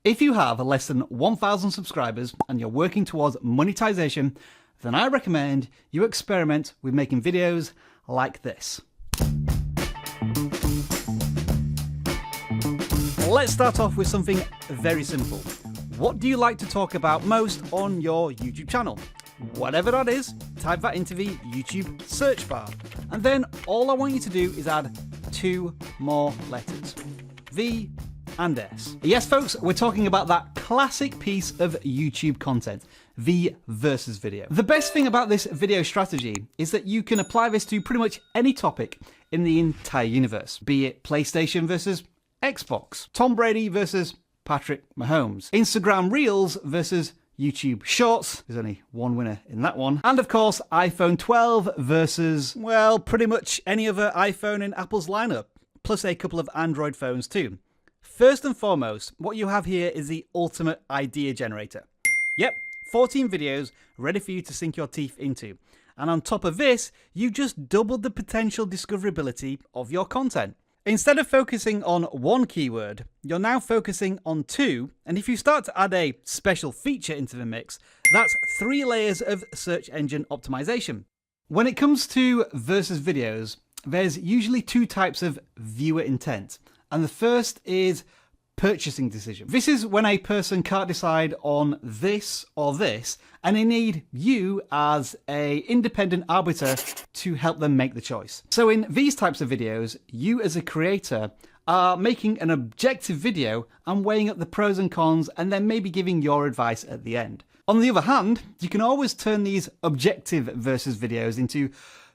If you have less than 1,000 subscribers and you're working towards monetization, then I recommend you experiment with making videos like this. Let's start off with something very simple. What do you like to talk about most on your YouTube channel? Whatever that is, type that into the YouTube search bar. And then all I want you to do is add 2 more letters, V and S. Yes, folks, we're talking about that classic piece of YouTube content, the versus video. The best thing about this video strategy is that you can apply this to pretty much any topic in the entire universe, be it PlayStation versus Xbox, Tom Brady versus Patrick Mahomes, Instagram Reels versus YouTube Shorts. There's only one winner in that one. And of course, iPhone 12 versus, well, pretty much any other iPhone in Apple's lineup, plus a couple of Android phones too. First and foremost, what you have here is the ultimate idea generator. Yep, 14 videos ready for you to sink your teeth into. And on top of this, you just doubled the potential discoverability of your content. Instead of focusing on one keyword, you're now focusing on 2, and if you start to add a special feature into the mix, that's 3 layers of search engine optimization. When it comes to versus videos, there's usually 2 types of viewer intent, and the first is purchasing decision. This is when a person can't decide on this or this, and they need you as an independent arbiter to help them make the choice. So in these types of videos, you as a creator are making an objective video and weighing up the pros and cons, and then maybe giving your advice at the end. On the other hand, you can always turn these objective versus videos into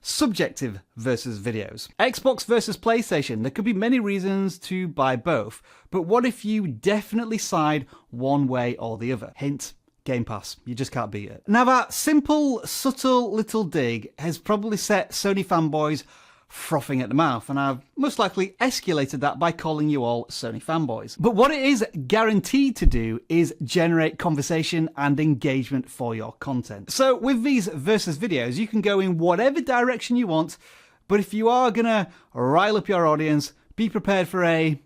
subjective versus videos. Xbox versus PlayStation, there could be many reasons to buy both, but what if you definitely side one way or the other? Hint, Game Pass. You just can't beat it. Now that simple, subtle little dig has probably set Sony fanboys frothing at the mouth, and I've most likely escalated that by calling you all Sony fanboys. But what it is guaranteed to do is generate conversation and engagement for your content. So with these versus videos, you can go in whatever direction you want, but if you are gonna rile up your audience, be prepared for a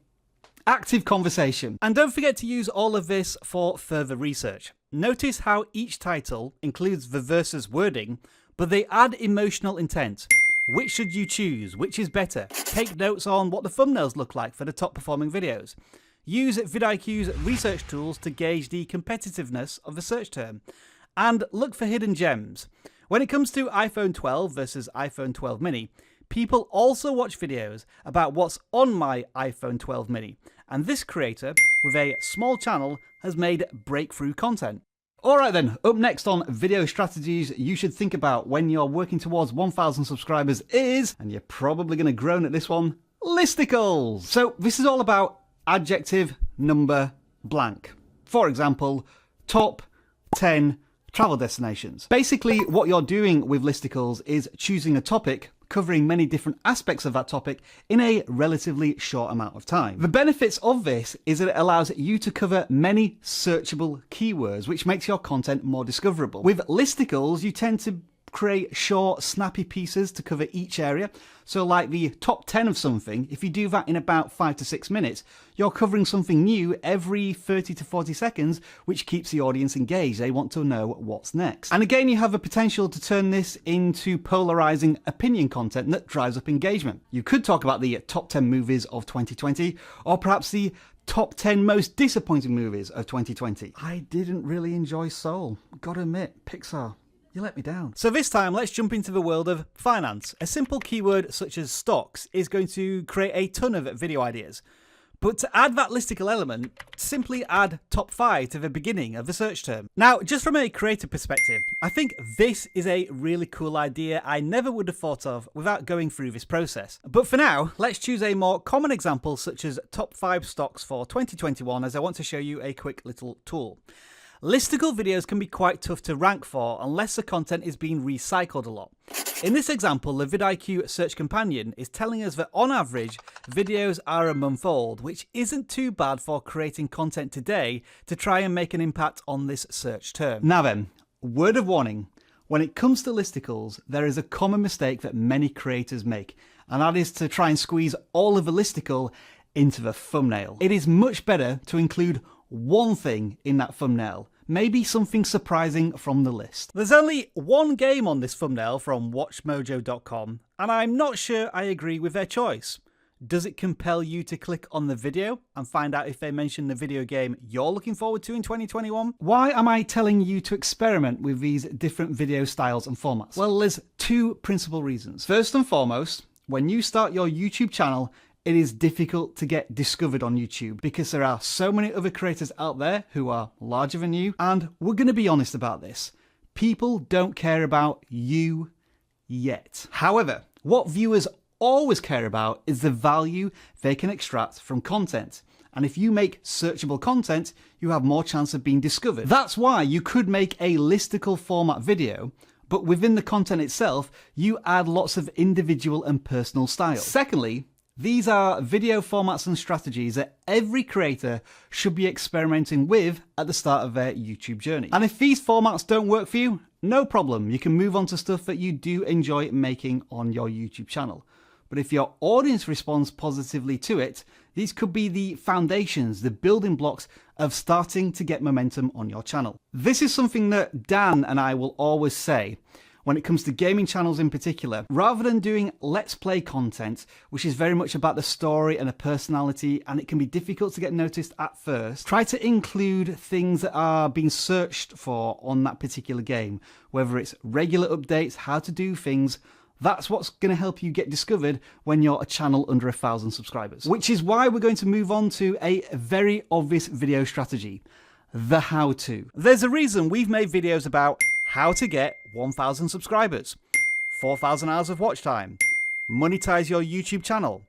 active conversation. And don't forget to use all of this for further research. Notice how each title includes the versus wording, but they add emotional intent. Which should you choose? Which is better? Take notes on what the thumbnails look like for the top performing videos. Use vidIQ's research tools to gauge the competitiveness of the search term. And look for hidden gems. When it comes to iPhone 12 versus iPhone 12 mini, people also watch videos about what's on my iPhone 12 mini. And this creator, with a small channel, has made breakthrough content. Alright then, up next on video strategies you should think about when you're working towards 1,000 subscribers is, and you're probably going to groan at this one, listicles. So this is all about adjective number blank. For example, top 10 travel destinations. Basically what you're doing with listicles is choosing a topic, covering many different aspects of that topic in a relatively short amount of time. The benefits of this is that it allows you to cover many searchable keywords, which makes your content more discoverable. With listicles, you tend to create short, snappy pieces to cover each area. So like the top 10 of something, if you do that in about 5 to 6 minutes, you're covering something new every 30 to 40 seconds, which keeps the audience engaged. They want to know what's next. And again, you have the potential to turn this into polarizing opinion content that drives up engagement. You could talk about the top 10 movies of 2020, or perhaps the top 10 most disappointing movies of 2020. I didn't really enjoy Soul. Gotta admit, Pixar, you let me down. So this time, let's jump into the world of finance. A simple keyword such as stocks is going to create a ton of video ideas. But to add that listicle element, simply add top 5 to the beginning of the search term. Now, just from a creative perspective, I think this is a really cool idea I never would have thought of without going through this process. But for now, let's choose a more common example such as top 5 stocks for 2021, as I want to show you a quick little tool. Listicle videos can be quite tough to rank for unless the content is being recycled a lot. In this example, the vidIQ search companion is telling us that on average, videos are a month old, which isn't too bad for creating content today to try and make an impact on this search term. Now then, word of warning, when it comes to listicles, there is a common mistake that many creators make, and that is to try and squeeze all of a listicle into the thumbnail. It is much better to include one thing in that thumbnail. Maybe something surprising from the list. There's only one game on this thumbnail from watchmojo.com, and I'm not sure I agree with their choice. Does it compel you to click on the video and find out if they mention the video game you're looking forward to in 2021? Why am I telling you to experiment with these different video styles and formats? Well, there's two principal reasons. First and foremost, when you start your YouTube channel, it is difficult to get discovered on YouTube because there are so many other creators out there who are larger than you. And we're going to be honest about this. People don't care about you yet. However, what viewers always care about is the value they can extract from content. And if you make searchable content, you have more chance of being discovered. That's why you could make a listicle format video, but within the content itself, you add lots of individual and personal styles. Secondly, these are video formats and strategies that every creator should be experimenting with at the start of their YouTube journey. And if these formats don't work for you, no problem. You can move on to stuff that you do enjoy making on your YouTube channel. But if your audience responds positively to it, these could be the foundations, the building blocks of starting to get momentum on your channel. This is something that Dan and I will always say when it comes to gaming channels in particular. Rather than doing let's play content, which is very much about the story and the personality, and it can be difficult to get noticed at first, try to include things that are being searched for on that particular game, whether it's regular updates, how to do things. That's what's going to help you get discovered when you're a channel under 1,000 subscribers. Which is why we're going to move on to a very obvious video strategy, the how-to. There's a reason we've made videos about how to get 1,000 subscribers, 4,000 hours of watch time, monetize your YouTube channel.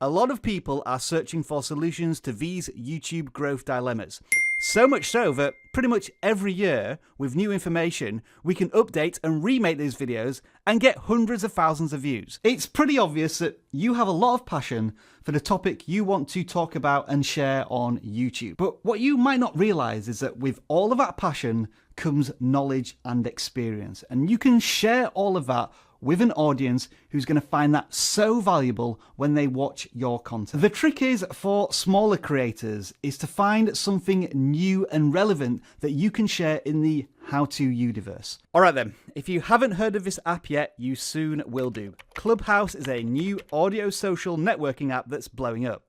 A lot of people are searching for solutions to these YouTube growth dilemmas. So much so that pretty much every year, with new information, we can update and remake these videos and get hundreds of thousands of views. It's pretty obvious that you have a lot of passion for the topic you want to talk about and share on YouTube. But what you might not realize is that with all of that passion comes knowledge and experience. And you can share all of that with an audience who's going to find that so valuable when they watch your content. The trick is for smaller creators is to find something new and relevant that you can share in the how-to universe. All right then, if you haven't heard of this app yet, you soon will do. Clubhouse is a new audio social networking app that's blowing up.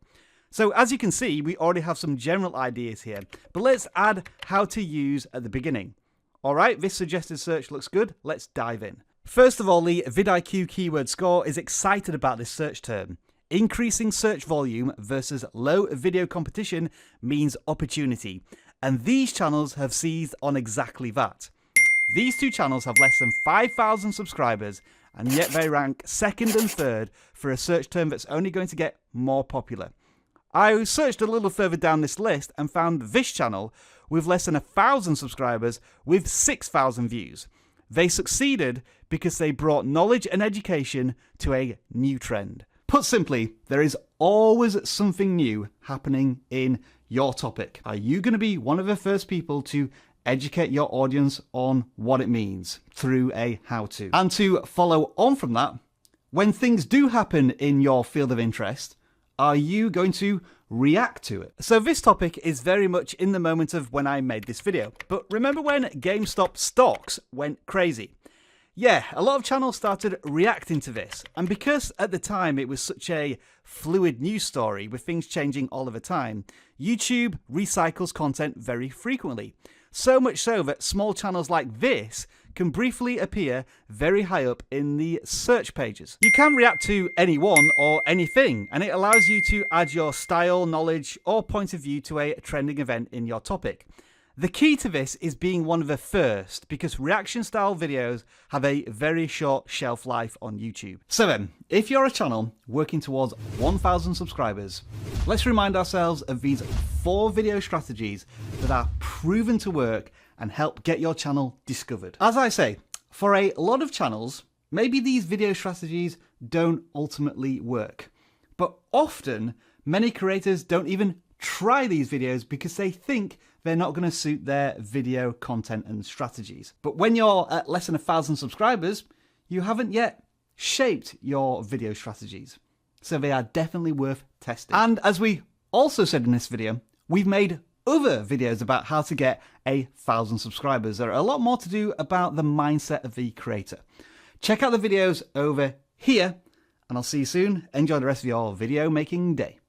So as you can see, we already have some general ideas here, but let's add how to use at the beginning. All right, this suggested search looks good. Let's dive in. First of all, the vidIQ keyword score is excited about this search term. Increasing search volume versus low video competition means opportunity, and these channels have seized on exactly that. These two channels have less than 5,000 subscribers, and yet they rank second and third for a search term that's only going to get more popular. I searched a little further down this list and found this channel with less than 1,000 subscribers with 6,000 views. They succeeded because they brought knowledge and education to a new trend. Put simply, there is always something new happening in your topic. Are you going to be one of the first people to educate your audience on what it means through a how-to? And to follow on from that, when things do happen in your field of interest, are you going to react to it? So this topic is very much in the moment of when I made this video. But remember when GameStop stocks went crazy? Yeah, a lot of channels started reacting to this. And because at the time it was such a fluid news story with things changing all of the time, YouTube recycles content very frequently. So much so that small channels like this can briefly appear very high up in the search pages. You can react to anyone or anything, and it allows you to add your style, knowledge, or point of view to a trending event in your topic. The key to this is being one of the first, because reaction style videos have a very short shelf life on YouTube. So then, if you're a channel working towards 1,000 subscribers, let's remind ourselves of these 4 video strategies that are proven to work and help get your channel discovered. As I say, for a lot of channels, maybe these video strategies don't ultimately work. But often, many creators don't even try these videos because they think they're not going to suit their video content and strategies. But when you're at less than 1,000 subscribers, you haven't yet shaped your video strategies. So they are definitely worth testing. And as we also said in this video, we've made other videos about how to get 1,000 subscribers. There are a lot more to do about the mindset of the creator. Check out the videos over here, and I'll see you soon. Enjoy the rest of your video making day.